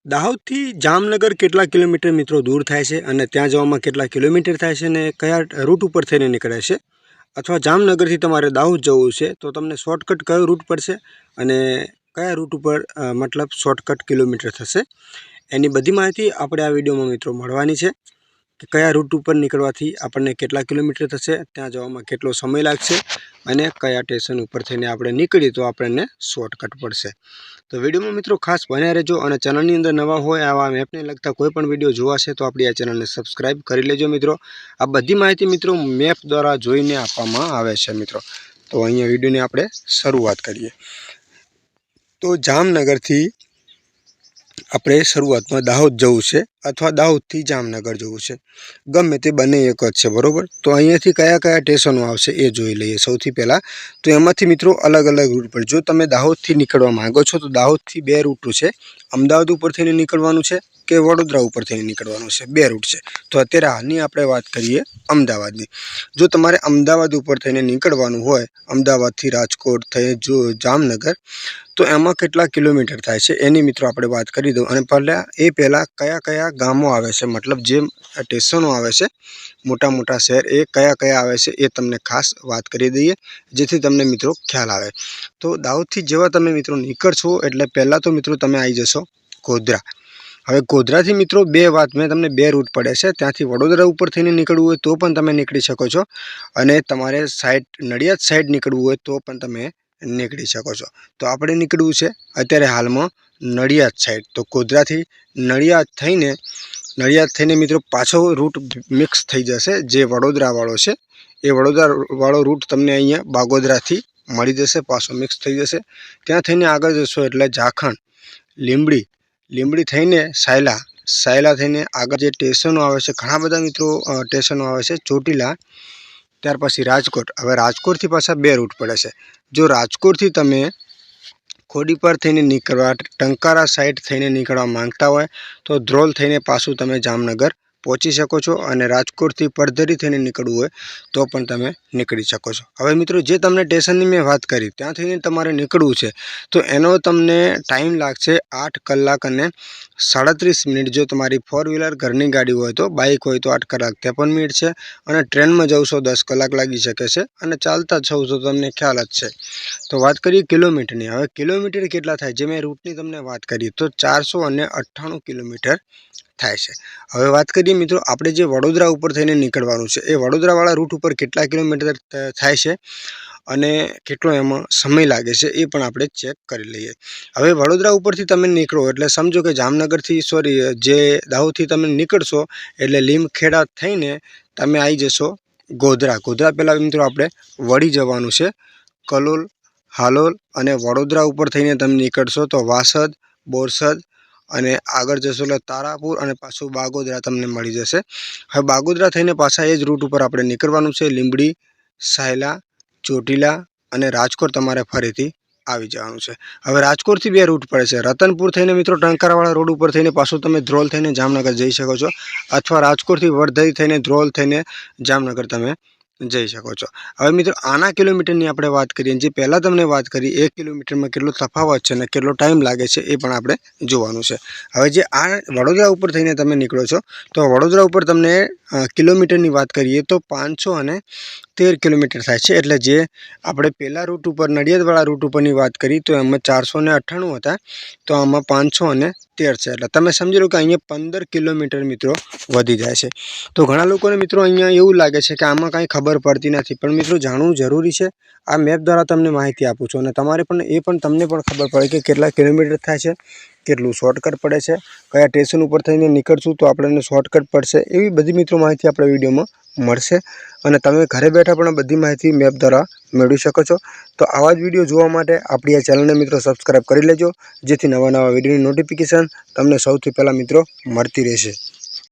દાહોદથી જામનગર કેટલા કિલોમીટર મિત્રો દૂર થાય છે અને ત્યાં જવામાં કેટલા કિલોમીટર થાય છે અને કયા રૂટ ઉપર થઈને નીકળે છે, અથવા જામનગરથી તમારે દાહોદ જવું છે તો તમને શોર્ટકટ કયો રૂટ પડશે અને કયા રૂટ ઉપર મતલબ શોર્ટકટ કિલોમીટર થશે, એની બધી માહિતી આપણે આ વિડીયોમાં મિત્રો મળવાની છે કે કયા રૂટ ઉપર નીકળવાથી આપણને કેટલા કિલોમીટર થશે, ત્યાં જવામાં કેટલો સમય લાગશે અને કયા સ્ટેશન ઉપર થઈને આપણે નીકળીએ તો આપણને શોર્ટકટ પડશે। તો વિડીયોમાં મિત્રો ખાસ બન્યા રહેજો અને ચેનલની અંદર નવા હોય આવા મેપને લગતા કોઈ પણ વિડીયો જોવા છે તો આપણી આ ચેનલને સબસ્ક્રાઈબ કરી લેજો મિત્રો। આ બધી માહિતી મિત્રો મેપ દ્વારા જોઈને આપવામાં આવે છે મિત્રો। તો અહીંયા વિડીયોની આપણે શરૂઆત કરીએ। તો જામનગરથી આપણે શરૂઆતમાં દાહોદ જવું છે અથવા દાહોદથી જામનગર જવું છે, ગમે તે બંને એક જ છે બરાબર। તો અહીંયાથી કયા કયા સ્ટેશનો આવશે એ જોઈ લઈએ સૌથી પહેલાં। તો એમાંથી મિત્રો અલગ અલગ રૂટ પર જો તમે દાહોદથી નીકળવા માંગો છો તો દાહોદથી બે રૂટ છે, અમદાવાદ ઉપર થઈને નીકળવાનું છે કે વડોદરા ઉપર થઈને નીકળવાનું છે, બે રૂટ છે। તો અત્યારે હાલની આપણે વાત કરીએ અમદાવાદની। જો તમારે અમદાવાદ ઉપર થઈને નીકળવાનું હોય, અમદાવાદથી રાજકોટ થઈ જો જામનગર, તો એમાં કેટલા કિલોમીટર થાય છે એની મિત્રો આપણે વાત કરી દઉં। અને પહેલાં કયા કયા ગામો આવે છે, મતલબ જે સ્ટેશનો આવે છે મોટા મોટા શહેર એ કયા કયા આવે છે એ તમને ખાસ વાત કરી દઈએ જેથી તમને મિત્રો ખ્યાલ આવે। તો દાહોદથી જેવા તમે મિત્રો નીકળશો એટલે પહેલાં તો મિત્રો તમે આવી જશો ગોધરા। હવે ગોધરાથી મિત્રો મેં તમને બે રૂટ પડે છે, ત્યાંથી વડોદરા ઉપર થઈને નીકળવું હોય તો પણ તમે નીકળી શકો છો અને તમારે નડિયાદ સાઈડ નીકળવું હોય તો પણ તમે નીકળી શકો છો। તો આપણે નીકળવું છે અત્યારે હાલમાં નડિયાદ સાઈડ। તો ગોધરાથી નડિયાદ થઈને મિત્રો પાછો રૂટ મિક્સ થઈ જશે જે વડોદરાવાળો છે, એ વડોદરાવાળો રૂટ તમને અહીંયા બાગોદરાથી મળી જશે, પાછો મિક્સ થઈ જશે। ત્યાં થઈને આગળ જશો એટલે ઝાખણ, લીંબડી થઈને સાયલા થઈને આગળ જે સ્ટેશનો આવે છે, ઘણા બધા મિત્રો સ્ટેશનો આવે છે, ચોટીલા, ત્યાર પછી રાજકોટ। હવે રાજકોટથી પાછા બે રૂટ પડે છે। જો રાજકોટથી તમે ખોડીપર થઈને ટંકારા સાઈડ થઈને નીકળવા માંગતા હોય તો ધ્રોલ થઈને પાછું તમે જામનગર પહોંચી શકો છો અને રાજકોટથી પડધરી થઈને નીકળવું હોય તો પણ તમે નીકળી શકો છો। હવે મિત્રો જે તમને સ્ટેશનની મેં વાત કરી ત્યાં થઈને તમારે નીકળવું છે તો એનો તમને ટાઈમ લાગશે 8 કલાક અને 37 મિનિટ। જો તમારી 4 વ્હીલર ઘરની ગાડી હોય તો, બાઇક હોય તો 8 કલાક 53 મિનિટ છે અને ટ્રેનમાં જશો 10 કલાક લાગી શકે છે અને ચાલતા જશો તો તમને ખ્યાલ જ છે। તો વાત કરીએ કિલોમીટરની। હવે કિલોમીટર કેટલા થાય જે મેં રૂટની તમને વાત કરી તો 498 કિલોમીટર થાય છે। હવે વાત કરીએ મિત્રો આપણે જે વડોદરા ઉપર થઈને નીકળવાનું છે એ વડોદરાવાળા રૂટ ઉપર કેટલા કિલોમીટર થાય છે અને કેટલો એમાં સમય લાગે છે એ પણ આપણે ચેક કરી લઈએ। હવે વડોદરા ઉપરથી તમે નીકળો એટલે સમજો કે જે દાહોદથી તમે નીકળશો એટલે લીમખેડા થઈને તમે આવી જશો ગોધરા। પહેલાં મિત્રો આપણે વળી જવાનું છે કલોલ, હાલોલ અને વડોદરા ઉપર થઈને તમે નીકળશો તો વાસદ, બોરસદ અને આગળ જશો એટલે તારાપુર અને પાછું બાગોદરા તમને મળી જશે। હવે બાગોદરા થઈને પાછા એ જ રૂટ ઉપર આપણે નીકળવાનું છે, લીંબડી, સાયલા, ચોટીલા અને રાજકોટ તમારે ફરીથી આવી જવાનું છે। હવે રાજકોટથી બે રૂટ પડે છે, રતનપુર થઈને મિત્રો ટંકારાવાળા રોડ ઉપર થઈને પાછું તમે ધ્રોલ થઈને જામનગર જઈ શકો છો અથવા રાજકોટથી વડધરી થઈને ધ્રોલ થઈને જામનગર તમે જઈ શકો છો। હવે મિત્રો આના કિલોમીટરની આપણે વાત કરીએ, જે પહેલાં તમને વાત કરી 1 કિલોમીટરમાં કેટલો તફાવત છે અને કેટલો ટાઈમ લાગે છે એ પણ આપણે જોવાનું છે। હવે જે આ વડોદરા ઉપર થઈને તમે નીકળો છો તો વડોદરા ઉપર તમને કિલોમીટરની વાત કરીએ તો 513 કિલોમીટર થાય છે। એટલે જે આપણે પહેલાં રૂટ ઉપર નડિયાદવાળા રૂટ ઉપરની વાત કરી તો એમાં 498 હતા તો આમાં 513 છે, એટલે તમે સમજી લો કે અહીંયા 15 કિલોમીટર મિત્રો વધી જાય છે। તો ઘણા લોકોને મિત્રો અહીંયા એવું લાગે છે કે આમાં કાંઈ ખબર પડતી નથી, પણ મિત્રો જાણવું જરૂરી છે। આ મેપ દ્વારા તમને માહિતી આપું છું અને તમારે પણ તમને પણ ખબર પડે કે કેટલા કિલોમીટર થાય છે, કેટલું શોર્ટકટ પડે છે, કયા સ્ટેશન ઉપર થઈને નીકળશું તો આપણને શોર્ટકટ પડશે, એવી બધી મિત્રો માહિતી આપણા વિડીયોમાં મળશે અને તમે ઘરે બેઠા પણ બધી માહિતી મેપ દ્વારા મેળવી શકો છો। તો આવા જ વિડીયો જોવા માટે આપણી આ ચેનલને મિત્રો સબસ્ક્રાઈબ કરી લેજો જેથી નવા વિડીયોની નોટિફિકેશન તમને સૌથી પહેલાં મિત્રો મળતી રહેશે।